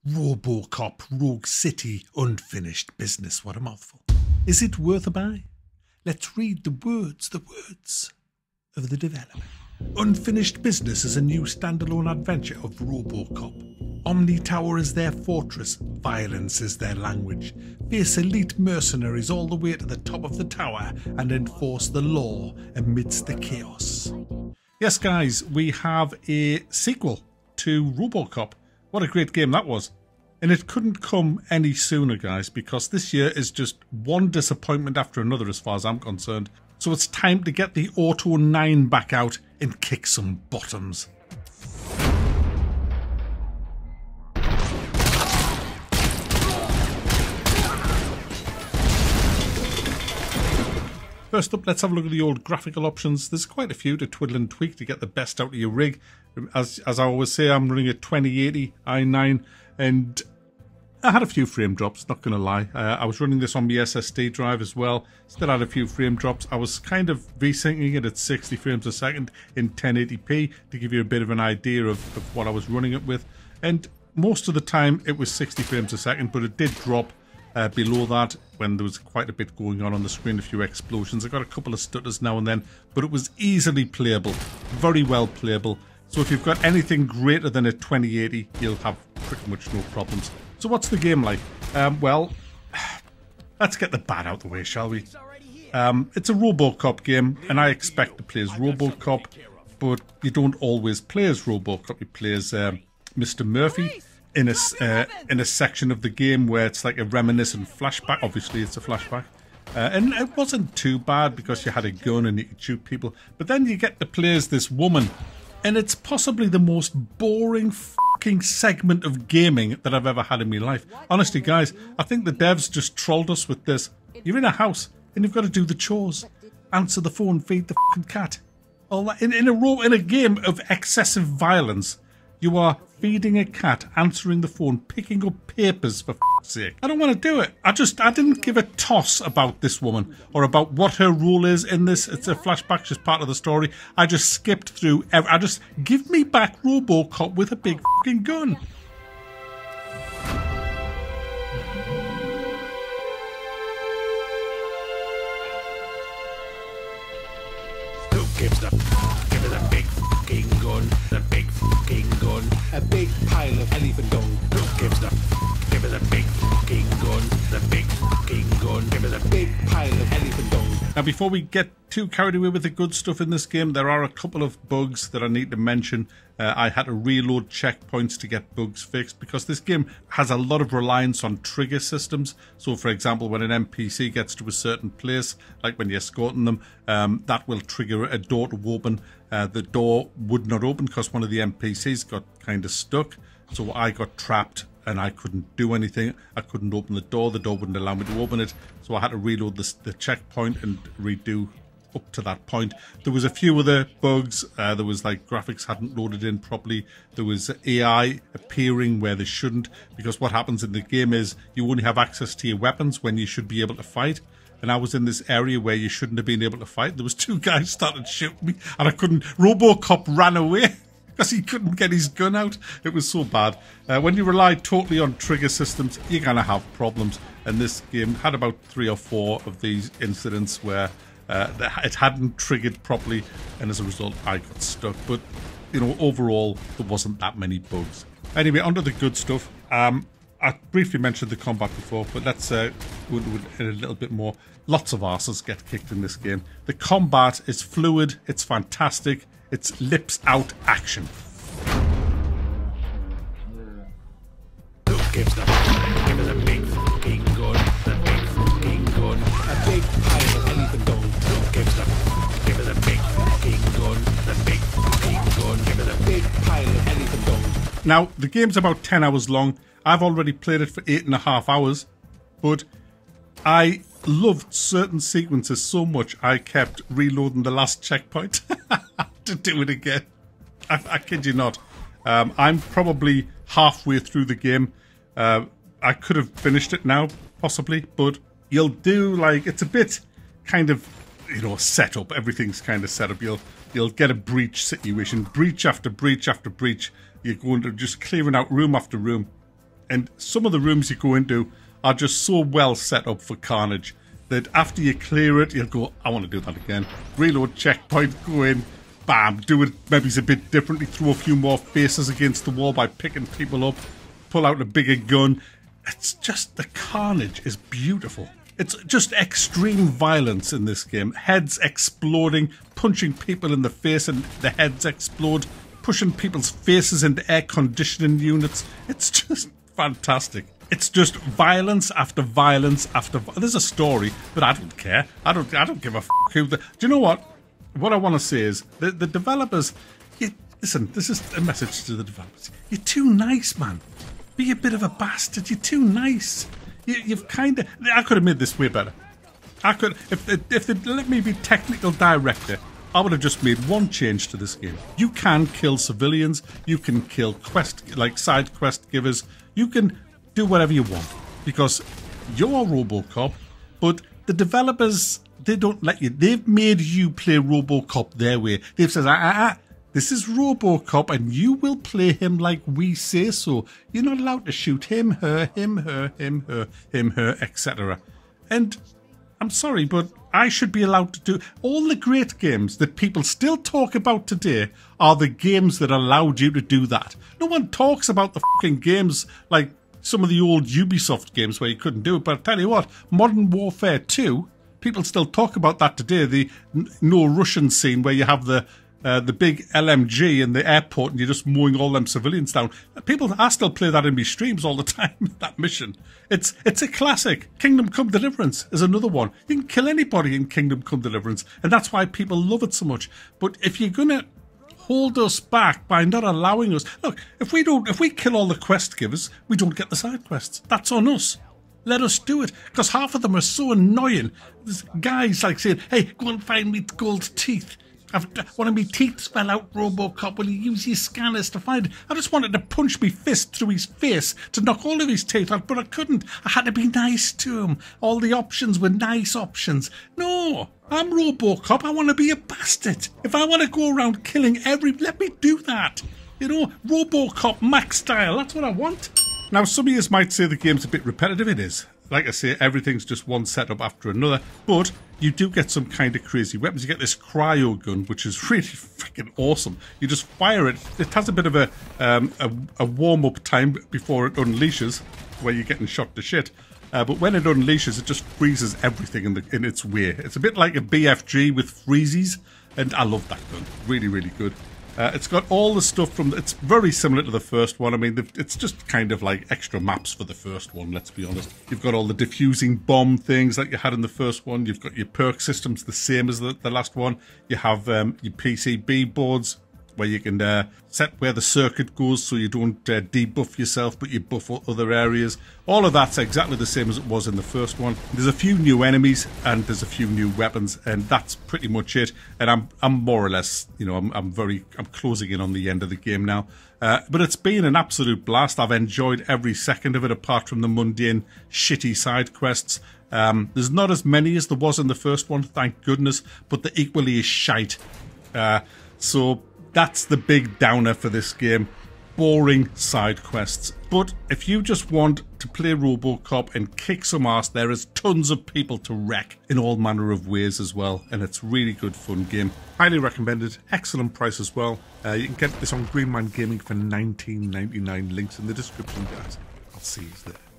Robocop Rogue City Unfinished Business. What a mouthful. Is it worth a buy? Let's read the words of the developer. Unfinished Business is a new standalone adventure of Robocop. Omni Tower is their fortress, violence is their language. Face elite mercenaries all the way to the top of the tower and enforce the law amidst the chaos. Yes guys, we have a sequel to Robocop. What a great game that was. And it couldn't come any sooner guys, because this year is just one disappointment after another as far as I'm concerned. So it's time to get the Auto 9 back out and kick some bottoms. First up, let's have a look at the old graphical options. There's quite a few to twiddle and tweak to get the best out of your rig. As I always say, I'm running a 2080 i9 and I had a few frame drops, not going to lie. I was running this on my SSD drive as well. Still had a few frame drops. I was kind of resyncing it at 60 frames a second in 1080p to give you a bit of an idea of what I was running it with. And most of the time it was 60 frames a second, but it did drop below that when there was quite a bit going on the screen, a few explosions. I got a couple of stutters now and then, but it was easily playable, very well playable. So if you've got anything greater than a 2080, you'll have pretty much no problems. So what's the game like? Well, let's get the bad out the way, shall we? It's a Robocop game, and I expect to play as Robocop, but you don't always play as Robocop. You play as Mr. Murphy in a section of the game where it's like a reminiscent flashback. Obviously, it's a flashback. And it wasn't too bad because you had a gun and you could shoot people. But then you get to play as this woman, and it's possibly the most boring fucking segment of gaming that I've ever had in my life. Honestly, guys, I think the devs just trolled us with this. You're in a house and you've got to do the chores, answer the phone, feed the fucking cat. All that in a game of excessive violence. You are feeding a cat, answering the phone, picking up papers, for fuck's sake. I don't want to do it. I didn't give a toss about this woman or about what her role is in this. It's a flashback, just part of the story. I just skipped through. Give me back Robocop with a big fucking gun. Who gives the give me the big fucking gun, the big fucking gun, a big pile of elephant dung. Who gives the give me the big fucking gun, the big fucking gun, give me the big pile of elephant dung. Now, before we get too carried away with the good stuff in this game, there are a couple of bugs that I need to mention. I had to reload checkpoints to get bugs fixed because this game has a lot of reliance on trigger systems. So, for example, when an NPC gets to a certain place, like when you're escorting them, that will trigger a door to open. The door would not open because one of the NPCs got kind of stuck. So I got trapped and I couldn't do anything. I couldn't open the door wouldn't allow me to open it. So I had to reload the checkpoint and redo up to that point. There was a few other bugs. There was like graphics hadn't loaded in properly. There was AI appearing where they shouldn't, because what happens in the game is you only have access to your weapons when you should be able to fight. And I was in this area where you shouldn't have been able to fight. There was two guys started shooting me and I couldn't. Robocop ran away because he couldn't get his gun out. It was so bad. When you rely totally on trigger systems, you're going to have problems. And this game had about 3 or 4 of these incidents where it hadn't triggered properly, and as a result I got stuck. But you know, overall there wasn't that many bugs. Anyway, onto the good stuff. I briefly mentioned the combat before, but let's go into it a little bit more. Lots of arses get kicked in this game. The combat is fluid, it's fantastic, it's lips out action. Who gives the give me the big fucking gun, the big fucking gun, a big pile of elephant dung. Who gives the give me the big fucking gun, the big fucking gun, give me the big pile of elephant dung. Now, the game's about 10 hours long. I've already played it for 8.5 hours, but I loved certain sequences so much I kept reloading the last checkpoint to do it again. I kid you not. I'm probably halfway through the game. I could have finished it now, possibly, but you'll do like, it's a bit kind of, you know, set up. Everything's kind of set up. You'll get a breach situation, breach after breach after breach. You're going to just clearing out room after room. And some of the rooms you go into are just so well set up for carnage that after you clear it, you'll go, I want to do that again. Reload checkpoint, go in, bam, do it maybe it's a bit differently, throw a few more faces against the wall by picking people up, pull out a bigger gun. It's just, the carnage is beautiful. It's just extreme violence in this game. Heads exploding, punching people in the face and the heads explode, pushing people's faces into air conditioning units. It's just fantastic. It's just violence after violence after. There's a story, but I don't care. I don't give a f*** who. Do you know what? What I want to say is the developers. Listen, this is a message to the developers. You're too nice, man. Be a bit of a bastard. You're too nice. You've kind of. I could have made this way better. I could, if they'd let me be technical director, I would have just made one change to this game. You can kill civilians. You can kill side quest givers. You can do whatever you want because you're Robocop. But the developers, they don't let you. They've made you play Robocop their way. They've said, this is Robocop and you will play him like we say so. You're not allowed to shoot him, her, etc. And I'm sorry, but I should be allowed to do... All the great games that people still talk about today are the games that allowed you to do that. No one talks about the fucking games like some of the old Ubisoft games where you couldn't do it. But I tell you what, Modern Warfare 2, people still talk about that today. The no Russian scene where you have the big LMG in the airport and you're just mowing all them civilians down. I still play that in my streams all the time, that mission. It's a classic. Kingdom Come Deliverance is another one. You can kill anybody in Kingdom Come Deliverance, and that's why people love it so much. But if you're going to hold us back by not allowing us... Look, if we kill all the quest givers, we don't get the side quests. That's on us. Let us do it, because half of them are so annoying. There's guys like saying, hey, go and find me gold teeth. One of my teeth fell out, Robocop. Will you use your scanners to find it? I just wanted to punch my fist through his face to knock all of his teeth out, but I couldn't. I had to be nice to him. All the options were nice options. No, I'm Robocop. I want to be a bastard. If I want to go around killing let me do that. You know, Robocop max style. That's what I want. Now, some of you might say the game's a bit repetitive. It is. Like I say, everything's just one setup after another, but you do get some kind of crazy weapons. You get this cryo gun, which is really freaking awesome. You just fire it. It has a bit of a warm-up time before it unleashes, where you're getting shot to shit. But when it unleashes, it just freezes everything in its way. It's a bit like a BFG with freezes, and I love that gun. Really, really good. It's got all the stuff from... It's very similar to the first one. I mean, it's just kind of like extra maps for the first one, let's be honest. You've got all the diffusing bomb things like you had in the first one. You've got your perk systems the same as the last one. You have your PCB boards where you can set where the circuit goes so you don't debuff yourself, but you buff other areas. All of that's exactly the same as it was in the first one. There's a few new enemies and there's a few new weapons, and that's pretty much it. And I'm more or less, you know, I'm closing in on the end of the game now. But it's been an absolute blast. I've enjoyed every second of it, apart from the mundane, shitty side quests. There's not as many as there was in the first one, thank goodness, but they're equally as shite. So that's the big downer for this game. Boring side quests. But if you just want to play Robocop and kick some ass, there is tons of people to wreck in all manner of ways as well. And it's really good fun game. Highly recommended. Excellent price as well. You can get this on Green Man Gaming for $19.99. Links in the description, guys. I'll see you there.